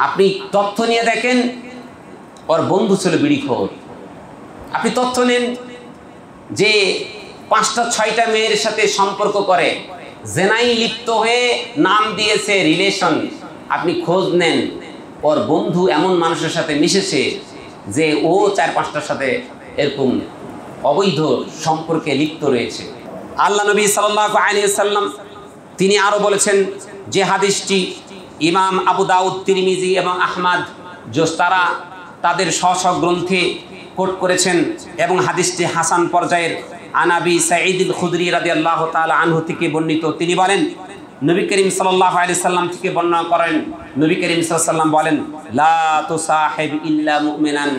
আপনি তথ্য নিয়ে দেখেন ওর বন্ধু ছিল বিড়িখোর। আপনি তথ্য নেন যে 5টা 6টা মেয়ের সাথে সম্পর্ক করে, জেনাই লিপ্ত হয়ে নাম দিয়েছে রিলেশন। আপনি খোঁজ নেন ওর বন্ধু এমন মানুষের সাথে মিশেছে যে ও 4-5টার সাথে এরকম অবৈধ সম্পর্কে লিপ্ত রয়েছে। আল্লাহ নবী সাল্লাল্লাহু আলাইহি সাল্লাম তিনি আরও বলেছেন, যে হাদিসটি ইমাম আবু দাউদ, তিরমিজি এবং আহমদ তারা তাদের স্ব গ্রন্থে কোট করেছেন এবং হাদিসটি হাসান পর্যায়ের। আনাবি সাঈদ আল খুদরি রাদিয়াল্লাহু তাআলা আনহু থেকে বর্ণিত, তিনি বলেন নবী করিম সাল্লাল্লাহু আলাইহি সাল্লাম থেকে বর্ণনা করেন, নবী করিম সাল্লাল্লাহু আলাইহি সাল্লাম বলেন, লা তুসাহিব ইল্লা মুমিনান,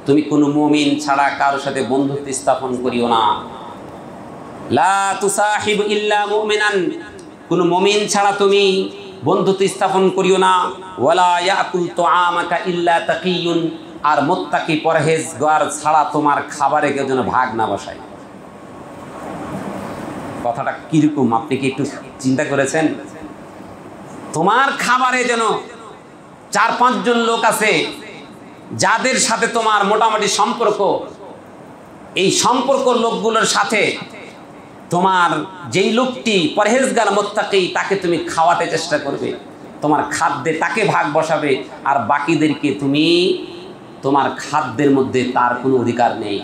তুমি কোনো মুমিন ছাড়া কারোর সাথে বন্ধুত্ব স্থাপন করিও না। লা তুসাহিব ইল্লা মুমিনান, কোনো মুমিন ছাড়া তুমি বন্ধুত্ব স্থাপন করিও না। ওয়ালা ইয়াকুল তুআমাকা ইল্লা তাকিয়ুন, আর মুত্তাকি পরহেজগার ছাড়া তোমার খাবারে কেউ যেন ভাগ না বসায়। কথাটা কিরকম আপনি কি একটু চিন্তা করেছেন? তোমার খাবারে যেন 4-5 জন লোক আছে যাদের সাথে তোমার মোটামুটি সম্পর্ক, এই সম্পর্ক লোকগুলোর সাথে তোমার যেই লোকটি পরহেজগার মুত্তাকি তাকে তুমি খাওয়াতে চেষ্টা করবে, তোমার খাদ্যে তাকে ভাগ বসাবে, আর বাকিদেরকে তুমি তোমার খাদ্যের মধ্যে তার কোনো অধিকার নেই।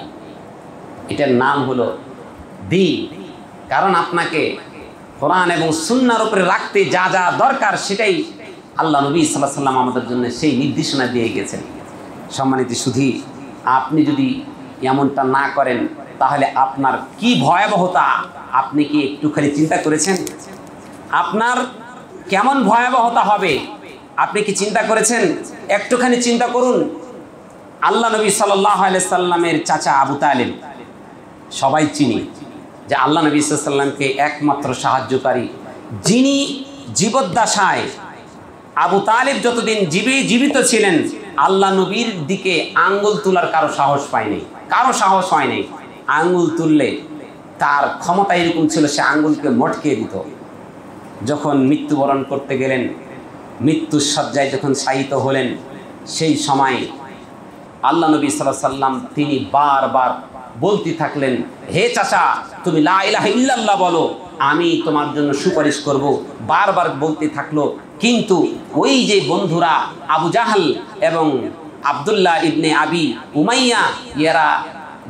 এটার নাম হলো দ্বীন। কারণ আপনাকে কোরআন এবং সুন্নাহর উপরে রাখতে যা যা দরকার সেটাই আল্লাহ নবী সাল্লাল্লাহু আলাইহি সাল্লাম আমাদের জন্য সেই নির্দেশনা দিয়ে গেছেন। সম্মানিত সুধী, আপনি যদি এমনটা না করেন তাহলে আপনার কি ভয়াবহতা আপনি কি একটুখানি চিন্তা করেছেন? আপনার কেমন ভয়াবহতা হবে আপনি কি চিন্তা করেছেন? একটুখানি চিন্তা করুন। আল্লাহ নবী সাল্লাল্লাহু আলাইহি সাল্লামের চাচা আবু তালিব, সবাই চিনি যে আল্লাহ নবী সাল্লাল্লাহু আলাইহি সাল্লামকে একমাত্র সাহায্যকারী, যিনি জীবদ্দশায় আবু তালিব যতদিন জীবিত ছিলেন আল্লাহ নবীর দিকে আঙ্গুল তোলার কারো সাহস পায়নি, আঙ্গুল তুললে তার ক্ষমতা এরকম ছিল সে আঙ্গুলকে মটকে দিত। যখন মৃত্যুবরণ করতে গেলেন, মৃত্যুর শয্যায় যখন শায়িত হলেন, সেই সময় আল্লাহ নবী সাল্লাল্লাহু আলাইহি সাল্লাম তিনি বারবার বলতে থাকলেন, হে চাচা তুমি লা ইলাহা ইল্লাল্লাহ বলো, আমি তোমার জন্য সুপারিশ করব। বারবার বলতে থাকলো। কিন্তু ওই যে বন্ধুরা আবু জাহাল এবং আব্দুল্লাহ ইবনে আবি উমাইয়া, এরা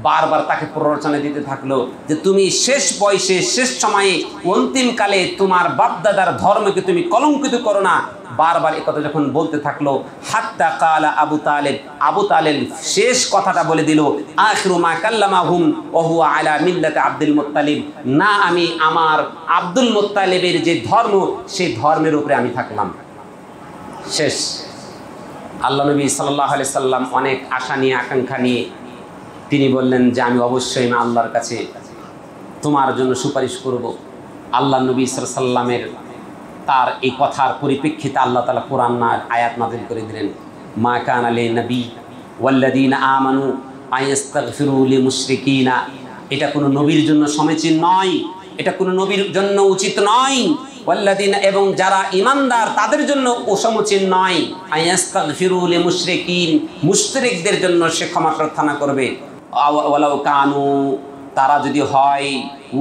বারবার তাকে প্ররোচনা দিতে থাকলো যে তুমি শেষ বয়সে, শেষ সময়ে, অন্তিমকালে তোমার বাপদাদার ধর্মকে তুমি কলঙ্কিত করো না। বারবার একথা যখন বলতে থাকলো, হাত্তা কালা আবু তালেব, আবু তালেব শেষ কথাটা বলে দিল, আখিরু মা কাল্লামাহুম ওয়া হুয়া আলা মিল্লাতি আব্দুল মুত্তালিব, না আমি আমার আব্দুল মুত্তালিবের যে ধর্ম সেই ধর্মের উপরে আমি থাকলাম। শেষ। আল্লাহ নবী সাল্লাল্লাহু আলাইহি সাল্লাম অনেক আশা নিয়ে, আকাঙ্ক্ষা নিয়ে তিনি বললেন যে আমি অবশ্যই আমি আল্লাহর কাছে তোমার জন্য সুপারিশ করব। আল্লাহ নবী সাল্লাল্লাহু আলাইহি সাল্লামের তার এই কথার পরিপ্রেক্ষিতে আল্লাহ তাআলা কোরআন আয়াত নাযিল করে দিলেন, মা কানা লিন নবী ওয়াল্লাযীনা আমানু আয়াস্তাগফিরু লিলমুশরিকিনা। এটা কোনো নবীর জন্য সমীচীন নয়, এটা কোনো নবীর জন্য উচিত নয়। ওয়াল্লাযীনা, এবং যারা ঈমানদার তাদের জন্য সমীচীন নয়। আয়াস্তাগফিরু লিলমুশরিকিন, মুশরিকদের জন্য সে ক্ষমা প্রার্থনা করবে। ওয়ালাউ কানু, তারা যদি হয়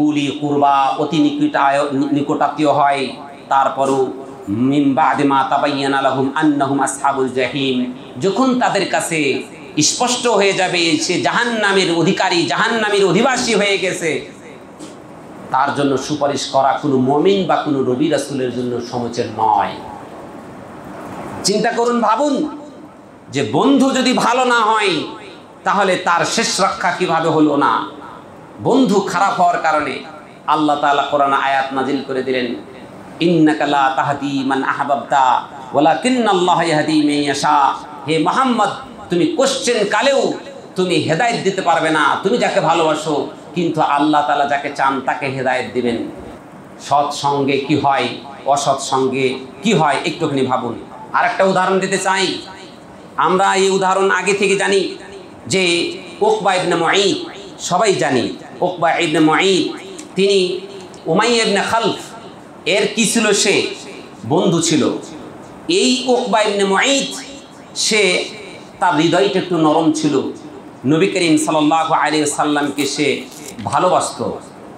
উলি কুরবা, অতি নিকটাত্মীয় হয়, তারপরও মিন বাদি মা তাবায়্যানা লাহুম আন্নাহুম আসহাবুল জাহিম, যখন তাদের কাছে স্পষ্ট হয়ে যাবে সে জাহান্নামের অধিকারী, জাহান্নামের অধিবাসী হয়ে গেছে, তার জন্য সুপারিশ করা কোনো মুমিন বা কোনো নবী রাসূলের জন্য সমীচীন নয়। চিন্তা করুন, ভাবুন যে বন্ধু যদি ভালো না হয় তাহলে তার শেষ রক্ষা কিভাবে হলো না। বন্ধু খারাপ হওয়ার কারণে আল্লাহ তাআলা কোরআন আয়াত নাজিল করে দিলেন, ইন্নাকা লা তাহদি মান আহবাবতা ওয়ালাকিন্নাল্লাহা ইয়াহদি মান ইয়াশা। হে মুহাম্মদ, তুমি কোশ্চেন কালেও তুমি হেদায়েত দিতে পারবে না, তুমি যাকে ভালোবাসো, কিন্তু আল্লাহ তাআলা যাকে চান তাকে হেদায়েত দিবেন। সৎ সঙ্গে কি হয়, অসৎ সঙ্গে কি হয়, একটুখানি ভাবুন। আর একটা উদাহরণ দিতে চাই। আমরা এই উদাহরণ আগে থেকে জানি যে উকবা ইবনে মুঈত, সবাই জানি উকবা ইবনে মুঈত, তিনি উমাইয়া ইবনে খালফ এর কি ছিল, সে বন্ধু ছিল। এই উকবা ইবনে মুঈত সে তার হৃদয়টা একটু নরম ছিল। নবী করিম সাল্লাল্লাহু আলাইহি সাল্লামকে সে ভালোবাসতো,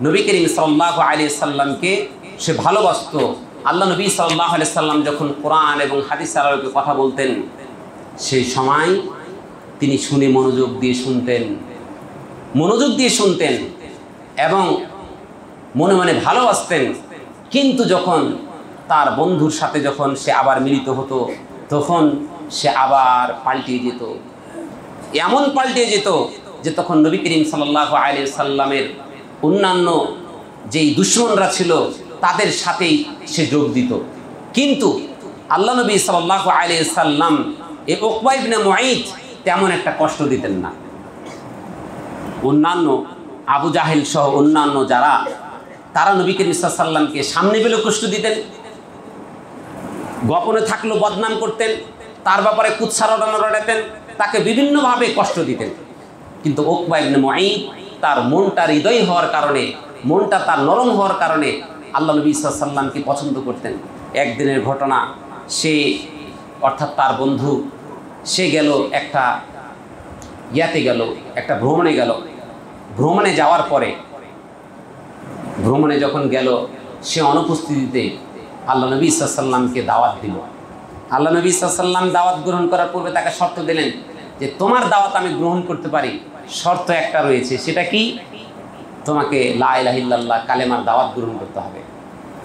নবী করিম সাল্লাল্লাহু আলাইহি সাল্লামকে সে ভালোবাসতো। আল্লাহ নবী সাল্লাল্লাহু আলাইহি সাল্লাম যখন কোরআন এবং হাদিসের আলোকে কথা বলতেন, সেই সময় তিনি শুনে মনোযোগ দিয়ে শুনতেন এবং মনে মনে ভালোবাসতেন। কিন্তু যখন তার বন্ধুর সাথে যখন সে আবার মিলিত হতো, তখন সে আবার পাল্টে যেত, এমন পাল্টে যেত যে তখন নবী করিম সাল্লাল্লাহু আলাইহি সাল্লামের অন্যান্য যেই দুশমনরা ছিল তাদের সাথেই সে যোগ দিত। কিন্তু আল্লাহ নবী সাল্লাল্লাহু আলাইহি সাল্লাম এই উকবা ইবনে মুঈত তেমন একটা কষ্ট দিতেন না। অন্যান্য আবু জাহেল সহ অন্যান্য যারা, তারা নবী করিম সাল্লাল্লাহু আলাইহি সাল্লামকে সামনে পেলেও কষ্ট দিতেন, গোপনে থাকলেও বদনাম করতেন, তার ব্যাপারে কুৎসা রটাতেন, তাকে বিভিন্নভাবে কষ্ট দিতেন। কিন্তু উকবা ইবনে মুঈত তার মনটা হৃদয় হওয়ার কারণে, মনটা তার নরম হওয়ার কারণে আল্লাহ নবী সাল্লাল্লাহু আলাইহি সাল্লামকে পছন্দ করতেন। একদিনের ঘটনা, সে অর্থাৎ তার বন্ধু সে গেল একটা একটা ভ্রমণে গেল। ভ্রমণে যাওয়ার পরে, ভ্রমণে যখন গেল, সে অনুপস্থিতিতে আল্লাহ নবী সাল্লাল্লাহু আলাইহি সাল্লামকে দাওয়াত দিল। আল্লাহ নবী সাল্লাল্লাহু আলাইহি সাল্লাম দাওয়াত গ্রহণ করার পূর্বে তাকে শর্ত দিলেন যে তোমার দাওয়াত আমি গ্রহণ করতে পারি, শর্ত একটা রয়েছে, সেটা কি, তোমাকে লা ইলাহা ইল্লাল্লাহ কালেমার দাওয়াত গ্রহণ করতে হবে।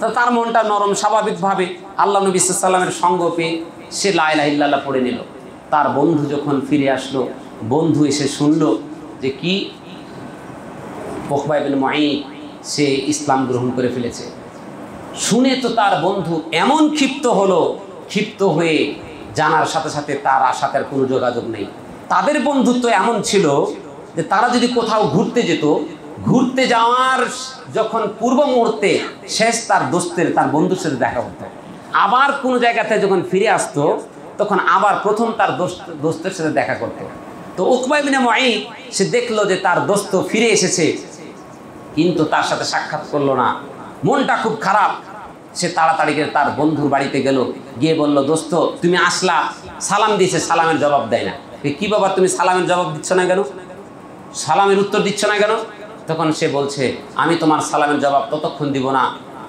তো তার মনটা নরম, স্বাভাবিকভাবে আল্লাহ নবী সাল্লাল্লাহু আলাইহি সাল্লামের সঙ্গ পেয়ে সে লা ইলাহা ইল্লাল্লাহ পড়ে নিল। তার বন্ধু যখন ফিরে আসলো, বন্ধু এসে শুনল যে কি, উকবা ইবনে মুঈত সে ইসলাম গ্রহণ করে ফেলেছে। শুনে তো তার বন্ধু এমন ক্ষিপ্ত হয়ে জানার সাথে সাথে তার সাথে আর কোনো যোগাযোগ নেই। তাদের বন্ধুত্ব এমন ছিল যে তারা যদি কোথাও ঘুরতে যেত, ঘুরতে যাওয়ার যখন পূর্ব মুহূর্তে শেষ তার বন্ধুর সাথে দেখা হতো, আবার কোনো জায়গাতে যখন ফিরে আসতো তখন আবার প্রথম তার দোস্তের সাথে দেখা করতো। তো উকবা ইবনে মুঈত সে দেখলো যে তার দোস্ত ফিরে এসেছে, কিন্তু তার সাথে সাক্ষাৎ করলো না, মনটা খুব খারাপ। সে তাড়াতাড়ি করে তার বন্ধুর বাড়িতে গেল, গিয়ে বলল, দোস্ত তুমি আসলা, সালাম দিয়েছে, সালামের জবাব দেয় না। কি বাবা, তুমি সালামের জবাব দিচ্ছ না কেন, সালামের উত্তর দিচ্ছ না কেন? তখন সে বলছে, আমি তোমার সালামের জবাব ততক্ষণ দিব না,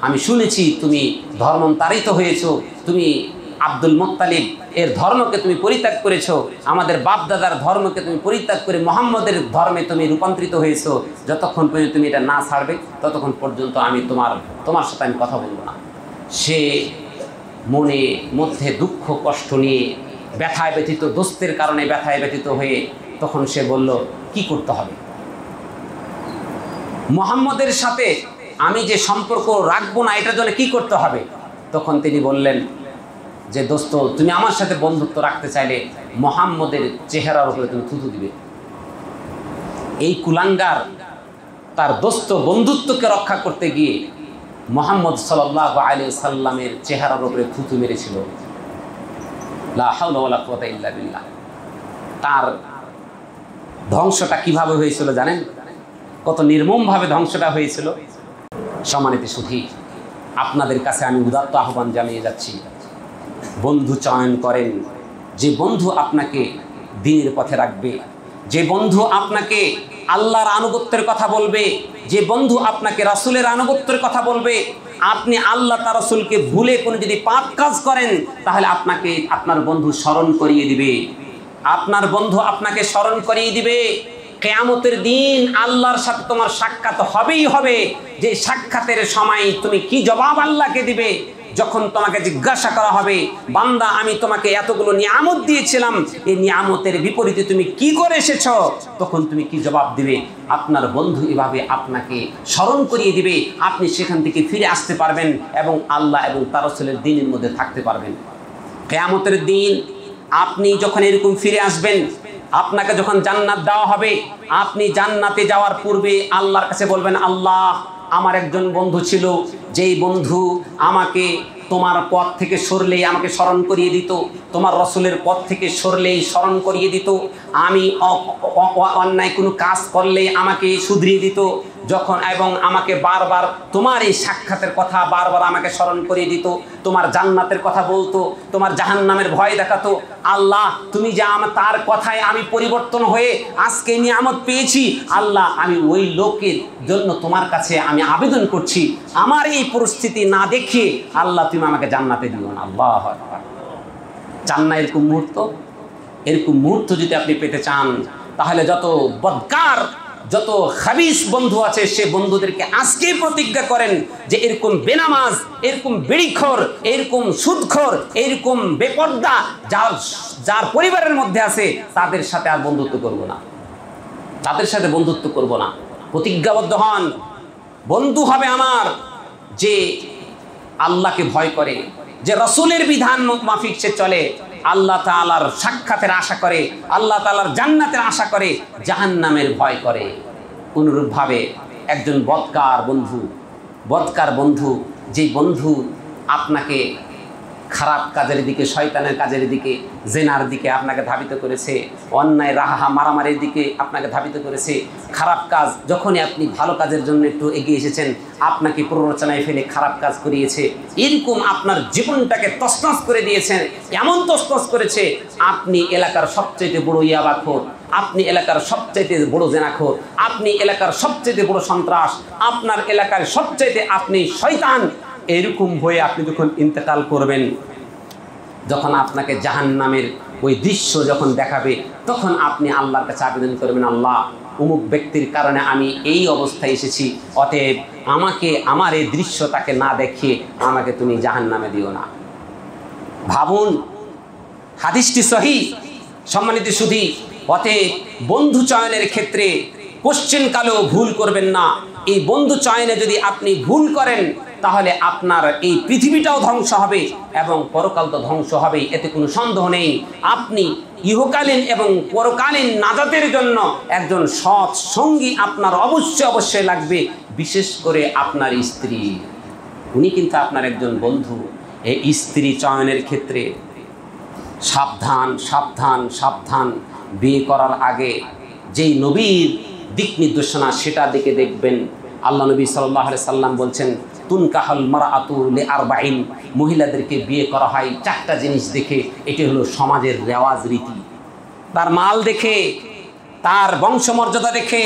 আমি শুনেছি তুমি ধর্মান্তরিত হয়েছো, তুমি আব্দুল মুত্তালিব এর ধর্মকে তুমি পরিত্যাগ করেছো, আমাদের বাপদাদার ধর্মকে তুমি পরিত্যাগ করে মুহাম্মদের ধর্মে তুমি রূপান্তরিত হয়েছো, যতক্ষণ পর্যন্ত তুমি এটা না ছাড়বে ততক্ষণ পর্যন্ত আমি তোমার সাথে আমি কথা বলবো না। সে মনে মধ্যে দুঃখ কষ্ট নিয়ে ব্যথায় ব্যথিত, দোস্তের কারণে ব্যথায় ব্যথিত হয়ে তখন সে বলল কি করতে হবে, মুহাম্মদের সাথে আমি যে সম্পর্ক রাখবো না এটার জন্য কি করতে হবে। তখন তিনি বললেন যে দোস্ত, তুমি আমার সাথে বন্ধুত্ব রাখতে চাইলে মুহাম্মদের চেহারার উপরে তুমি থুতু দিবে। এই কুলাঙ্গার তার দোস্ত বন্ধুত্বকে রক্ষা করতে গিয়ে মুহাম্মদ সাল্লাল্লাহু আলাইহি সাল্লামের চেহারার উপরে থুতু মেরেছিল। লা হাওলা ওয়ালা কুওয়াতা ইল্লা বিল্লাহ। তার ধ্বংসটা কিভাবে হয়েছিল জানেন? কত নির্মমভাবে ধ্বংসটা হয়েছিল। সম্মানিত সুধী, আপনাদের কাছে আমি উদাত্ত আহ্বান জানিয়ে যাচ্ছি, বন্ধু চয়ন করেন। যে বন্ধু আপনাকে দ্বীনের পথে রাখবে, যে বন্ধু আপনাকে আল্লাহর আনুগত্যের কথা বলবে, যে বন্ধু আপনাকে রাসূলের আনুগত্যের কথা বলবে। আপনি আল্লাহ তার রাসূলকে ভুলে কোনো যদি পাপ কাজ করেন তাহলে আপনাকে আপনার বন্ধু স্মরণ করিয়ে দিবে, আপনার বন্ধু আপনাকে স্মরণ করিয়ে দিবে। কিয়ামতের দিন আল্লাহর সাথে তোমার সাক্ষাৎ হবেই হবে। যে সাক্ষাতের সময় তুমি কি জবাব আল্লাহকে দিবে? যখন তোমাকে জিজ্ঞাসা করা হবে, বান্দা আমি তোমাকে এতগুলো নিয়ামত দিয়েছিলাম, এই নিয়ামতের বিপরীতে তুমি কি করে এসেছো, তখন তুমি কি জবাব দিবে? আপনার বন্ধু এভাবে আপনাকে স্মরণ করিয়ে দিবে, আপনি সেখান থেকে ফিরে আসতে পারবেন এবং আল্লাহ এবং তার রাসূলের দ্বীনের মধ্যে থাকতে পারবেন। কিয়ামতের দিন আপনি যখন এরকম ফিরে আসবেন, আপনাকে যখন জান্নাত দেওয়া হবে, আপনি জান্নাতে যাওয়ার পূর্বে আল্লাহর কাছে বলবেন, আল্লাহ আমার একজন বন্ধু ছিল, যেই বন্ধু আমাকে তোমার পথ থেকে সরলেই আমাকে স্মরণ করিয়ে দিত, তোমার রাসূলের পথ থেকে সরলেই স্মরণ করিয়ে দিত, আমি অন্যায় কোনো কাজ করলে আমাকে শুধরিয়ে দিত, যখন এবং আমাকে বারবার তোমার এই সাক্ষাতের কথা বারবার আমাকে স্মরণ করিয়ে দিত, তোমার জান্নাতের কথা বলতো, তোমার জাহান্নামের ভয় দেখাতো। আল্লাহ তুমি যে তার কথায় আমি পরিবর্তন হয়ে আজকে নিয়ামত পেয়েছি, আল্লাহ আমি ওই লোকের জন্য তোমার কাছে আমি আবেদন করছি, আমার এই পরিস্থিতি না দেখিয়ে আল্লাহ তুমি আমাকে জান্নাতে দিও না। আল্লাহু আকবার। চান না এরকম মুহূর্ত? এরকম মুহূর্ত যদি আপনি পেতে চান তাহলে যত বদকার, যত খাবিস বন্ধু আছে সে বন্ধুদেরকে আজকেই প্রতিজ্ঞা করেন যে এরকম বেনামাজ, এরকম বিড়িখোর, এরকম সুদখোর, এরকম বেপর্দা যার পরিবারের মধ্যে আছে তাদের সাথে আর বন্ধুত্ব করব না, তাদের সাথে বন্ধুত্ব করব না। প্রতিজ্ঞাবদ্ধ হন, বন্ধু হবে আমার যে আল্লাহকে ভয় করে, যে রাসূলের বিধান মাফিক সে চলে, আল্লাহ তাআলার সাক্ষাতের আশা করে, আল্লাহ তাআলার জান্নাতের আশা করে, জাহান্নামের ভয় করে। অনুরূপভাবে একজন বদকার বন্ধু, যে বন্ধু আপনাকে খারাপ কাজের দিকে, শয়তানের কাজের দিকে, জেনার দিকে আপনাকে ধাবিত করেছে, অন্যায় রাহা মারামারির দিকে আপনাকে ধাবিত করেছে, খারাপ কাজ যখনই আপনি ভালো কাজের জন্য একটু এগিয়ে এসেছেন আপনাকে প্ররোচনায় ফেলে খারাপ কাজ করিয়েছে, এরকম আপনার জীবনটাকে তছনছ করে দিয়েছেন, এমন তছনছ করেছে আপনি এলাকার সবচেয়ে বড় ইয়াবাখোর, আপনি এলাকার সবচাইতে বড় জেনাখোর, আপনি এলাকার সবচাইতে বড় সন্ত্রাস, আপনার এলাকার সবচাইতে আপনি শয়তান, এরকম হয়ে আপনি যখন ইন্তেকাল করবেন, যখন আপনাকে জাহান্নামের ওই দৃশ্য যখন দেখাবে, তখন আপনি আল্লাহর কাছে আবেদন করবেন, আল্লাহ অমুক ব্যক্তির কারণে আমি এই অবস্থায় এসেছি, অতএব আমাকে আমার এই দৃশ্যটাকে না দেখিয়ে আমাকে তুমি জাহান্নামে দিও না। ভাবুন, হাদিসটি সহিহ। সম্মানিত সুধী, অতএব বন্ধু চয়নের ক্ষেত্রে কোশ্চেনকালেও ভুল করবেন না। এই বন্ধু চয়নে যদি আপনি ভুল করেন তাহলে আপনার এই পৃথিবীটাও ধ্বংস হবে এবং পরকাল তো ধ্বংস হবেই, এতে কোনো সন্দেহ নেই। আপনি ইহকালীন এবং পরকালীন নাজাতের জন্য একজন সৎ সঙ্গী আপনার অবশ্যই লাগবে, বিশেষ করে আপনার স্ত্রী। উনি কিন্তু আপনার একজন বন্ধু। এই স্ত্রী চয়নের ক্ষেত্রে সাবধান সাবধান সাবধান। বিয়ে করার আগে যেই নবীর দিক নির্দেশনা সেটা দিকে দেখবেন। আল্লাহ নবী সাল্লাল্লাহু আলাইহি সাল্লাম বলছেন, তুনকাহুল মারআতু লিআরবাঈন, মহিলাদেরকে বিয়ে করা হয় চারটা জিনিস দেখে। এটি হলো সমাজের রেওয়াজ রীতি। তার মাল দেখে, তার বংশমর্যাদা দেখে,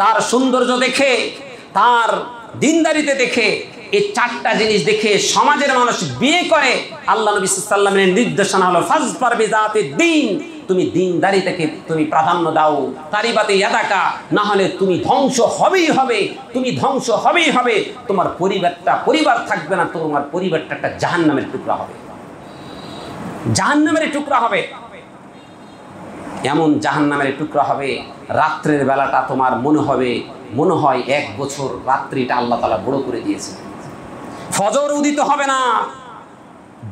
তার সৌন্দর্য দেখে, তার দিনদারিতে দেখে, এই চারটা জিনিস দেখে সমাজের মানুষ বিয়ে করে। আল্লাহ নবী সাল্লাল্লাহু আলাইহি ওয়াসাল্লামের নির্দেশনা হলো ফাজফার বিযাতিদ দ্বীন, তুমি দ্বীনদারি থেকে তুমি প্রাধান্য দাও। তারিবাতে ইয়াদাকা, না হলে তুমি ধ্বংস হবেই হবে, তুমি ধ্বংস হবেই হবে। তোমার পরিবার থাকবে না, তোমার পরিবারটা একটা জাহান্নামের টুকরা হবে, জাহান্নামের টুকরা হবে। এমন জাহান্নামের টুকরা হবে, রাত্রের বেলাটা তোমার মনে হয় 1 বছর রাত্রিটা আল্লাহ তাআলা বড় করে দিয়েছে। ফজর উদিত হবে না,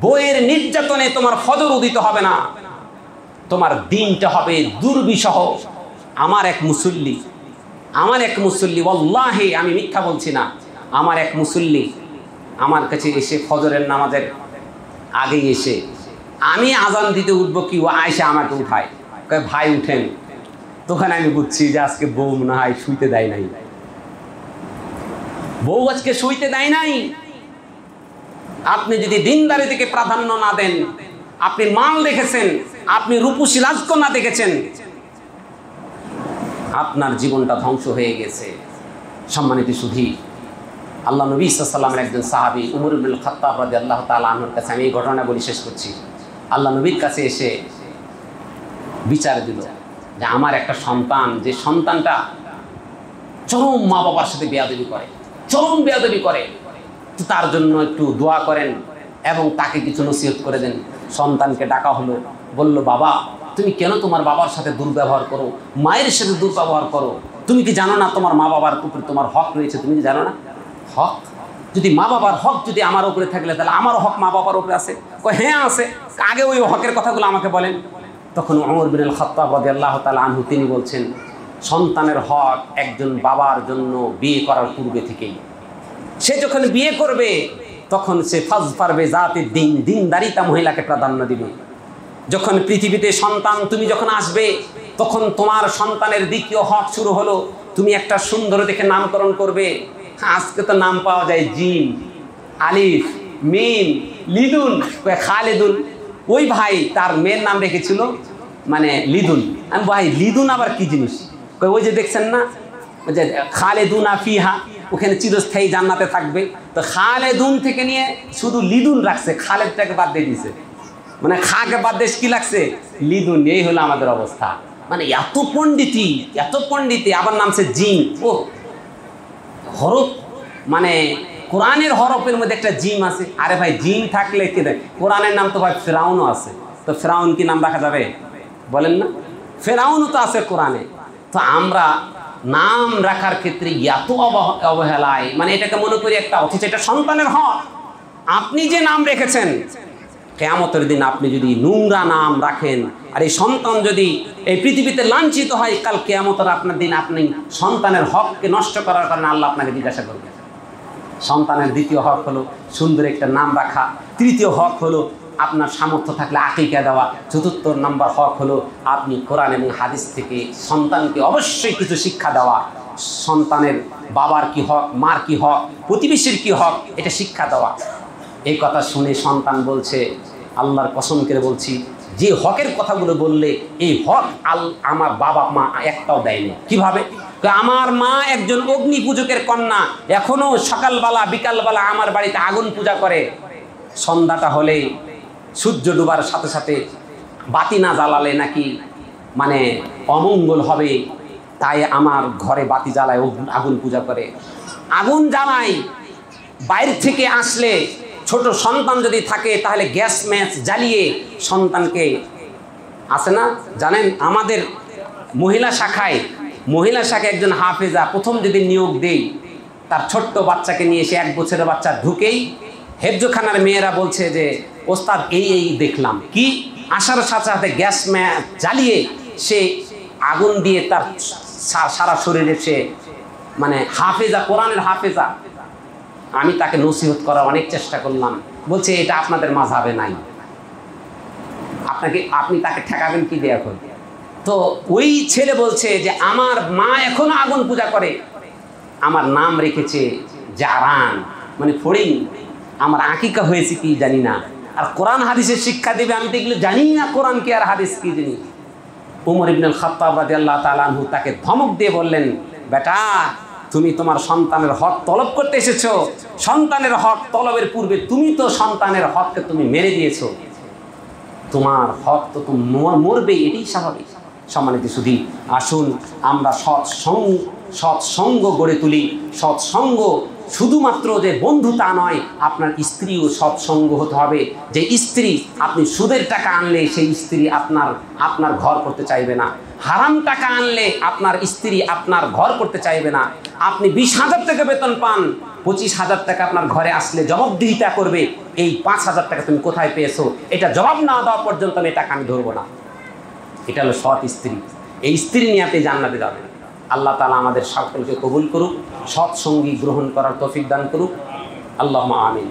বইয়ের নির্যাতনে তোমার ফজর উদিত হবে না, তোমার দিনটা হবে দুর্বিষহ। আমার এক মুসল্লি ওয়াল্লাহি আমি মিথ্যা বলছি না, আমার এক মুসল্লি আমার কাছে এসে ফজরের নামাজের আগেই এসে, আমি আজান দিতে উঠবো কি, ও আয়সা আমাকে উঠায়, কয় ভাই উঠেন। তখন আমি বুঝছি যে আজকে বউ মনে হয় শুইতে দেয় নাই, বউ আজকে শুইতে দেয় নাই। আপনি যদি দিনদারি থেকে প্রাধান্য না দেন, আপনি মাল দেখেছেন, আপনি রূপসী রাজকন্যা দেখেছেন, আপনার জীবনটা ধ্বংস হয়ে গেছে। সম্মানিত সুধী, আল্লাহ নবী সাল্লাল্লাহু আলাইহি ওয়াসাল্লামের একজন সাহাবী উমর ইবনুল খাত্তাব রাদিয়াল্লাহু তাআলা আনহুর কাছে, আমি এই ঘটনা বলি শেষ করছি। আল্লাহ নবীর কাছে এসে বিচার দিল যে আমার একটা সন্তান, যে সন্তানটা চরম মা বাবার সাথে চরম বেয়াদবি করে, তার জন্য একটু দোয়া করেন এবং তাকে কিছু নসিহত করে দেন। সন্তানকে ডাকা হলো, বলল, বাবা তুমি কেন তোমার বাবার সাথে দুর্ব্যবহার করো, মায়ের সাথে দুর্ব্যবহার করো? তুমি কি জানো না তোমার মা বাবার উপরে তোমার হক রয়েছে? তুমি কি জানো না? হক যদি মা বাবার হক যদি আমার উপরে থাকলে তাহলে আমারও হক মা বাবার উপরে আছে। হ্যাঁ আছে, আগে ওই হকের কথাগুলো আমাকে বলেন। তখন ওমর বিন খাত্তাব রাদিয়াল্লাহু তাআলা আনহু তিনি বলছেন, সন্তানের হক একজন বাবার জন্য বিয়ে করার পূর্বে থেকেই, সে যখন বিয়ে করবে তখন সে ফাজফার বিযাতিদ দ্বীন, দিনদারিতা মহিলাকে প্রাধান্য দিবে। যখন পৃথিবীতে সন্তান তুমি যখন আসবে, তখন তোমার সন্তানের দ্বিতীয় হক শুরু হলো, তুমি একটা সুন্দর দেখে নামকরণ করবে। আজকে তো নাম পাওয়া যায় জিম, আলিফ, মিম, লিদুন, খালেদুন। ওই ভাই তার মেয়ের নাম রেখেছিল মানে লিদুন। আমি ভাই লিদুন আবার কি জিনিস? ওই যে দেখছেন না, ওই যে খালেদুনা ফিহা, ওখানে চিরস্থায়ী জান্নাতে থাকবে। তো খালেদুন থেকে নিয়ে শুধু লিদুন রাখছে, খালেদটাকে বাদ দিয়ে দিয়েছে, মানে খাকে বাদ দিয়ে কি লাগছে, লিদুন। এই হলো আমাদের অবস্থা। মানে এত পণ্ডিতি, আবার নামছে জিন। ও হরফ, মানে কোরআনের হরফের মধ্যে একটা জিম আছে। আরে ভাই জিম থাকলে কি দেয়, কোরআনের নাম তো ভাই ফেরাউনও আছে, তো ফেরাউন কি নাম রাখা যাবে? বলেন না, ফেরাউনও তো আছে কোরআনে। তো আমরা নাম রাখার ক্ষেত্রে এত অবহেলায়, মানে এটাকে মনে করি একটা, অথচ এটা সন্তানের হক। আপনি যে নাম রেখেছেন, কিয়ামতের দিন আপনি যদি নোংরা নাম রাখেন, আর এই সন্তান যদি এই পৃথিবীতে লাঞ্ছিত হয়, কাল কিয়ামতের আপনার দিন আপনি সন্তানের হককে নষ্ট করার কারণে আল্লাহ আপনাকে জিজ্ঞাসা করবেন। সন্তানের দ্বিতীয় হক হলো সুন্দর একটা নাম রাখা, তৃতীয় হক হলো আপনার সামর্থ্য থাকলে আকিকা দেওয়া, চতুর্থ নাম্বার হক হলো আপনি কোরআন এবং হাদিস থেকে সন্তানকে অবশ্যই কিছু শিক্ষা দেওয়া। সন্তানের বাবার কি হক, মার কি হক, প্রতিবেশীর কি হক, এটা শিক্ষা দেওয়া। এই কথা শুনে সন্তান বলছে, আল্লাহর কসম করে বলছি, যে হকের কথাগুলো বললে এই হক আমার বাবা মা একটাও দেয়নি। কিভাবে? আমার মা একজন অগ্নি পূজকের কন্যা, এখনো সকালবেলা বিকালবেলা আমার বাড়িতে আগুন পূজা করে। সন্ধ্যাটা হলে সূর্য ডোবার সাথে সাথে বাতি না জ্বালালে নাকি মানে অমঙ্গল হবে, তাই আমার ঘরে বাতি জ্বালায়, আগুন পূজা করে। আগুন জ্বালায়, বাইরে থেকে আসলে ছোট সন্তান যদি থাকে তাহলে গ্যাস ম্যাচ জ্বালিয়ে সন্তানকে, আছে না জানেন, আমাদের মহিলা শাখায় একজন হাফেজা প্রথম যেদিন নিয়োগ দেই, তার ছোট্ট বাচ্চাকে নিয়ে এসে 1 বছরের বাচ্চা ঢুকেই হেফজখানার মেয়েরা বলছে যে ওস্তাদ এই দেখলাম। কি? আসার সাথে সাথে গ্যাস ম্যাচ জ্বালিয়ে সে আগুন দিয়ে তার সারা শরীরে সে মানে হাফেজা, কোরআনের হাফেজা। আমি তাকে নসিহত করার অনেক চেষ্টা করলাম, বলছে এটা আপনাদের মাযহাবে নাই, আপনি তাকে ঠেকাবেন কি দিয়ে এখন? তো ওই ছেলে বলছে যে আমার মা এখনো আগুন পূজা করে, আমার নাম রেখেছে জারান, মানে ফড়িং। আমার আকিকা হয়েছে কি জানি না, আর কোরআন হাদিসের শিক্ষা দেবে আমি দেখলে জানি না কোরআন কি আর হাদিস কি জানি। ওমর ইবনুল খাত্তাব রাদিয়াল্লাহু তাআলা আনহু তাকে ধমক দিয়ে বললেন, বেটা তুমি তোমার সন্তানের হক তলব করতে এসেছো, সন্তানের হক তলবের পূর্বে তুমি তো সন্তানের হককে তুমি মেরে দিয়েছো, তোমার হক তো তুমি মরবে, এটাই স্বাভাবিক। সম্মানিত সুধী, আসুন আমরা সৎসঙ্গ গড়ে তুলি। সৎসঙ্গ শুধুমাত্র যে বন্ধু তা নয়, আপনার স্ত্রীও সৎসঙ্গ হতে হবে। যে স্ত্রী আপনি সুদের টাকা আনলে সেই স্ত্রী আপনার ঘর করতে চাইবে না, হারাম টাকা আনলে আপনার স্ত্রী আপনার ঘর করতে চাইবে না। আপনি 20,000 টাকা বেতন পান, 25,000 টাকা আপনার ঘরে আসলে জবাবদিহিতা করবে, এই 5,000 টাকা তুমি কোথায় পেয়েছো, এটা জবাব না দেওয়া পর্যন্ত আমি টাকা আমি ধরবো না। এটা হলো সৎ স্ত্রী। এই স্ত্রী নিয়ে আপনি জান্নাতে যাবেন। আল্লাহ তাআলা আমাদের সকলকে কবুল করুক, সৎসঙ্গী গ্রহণ করার তৌফিক দান করুক। আল্লাহুম্মা আমিন।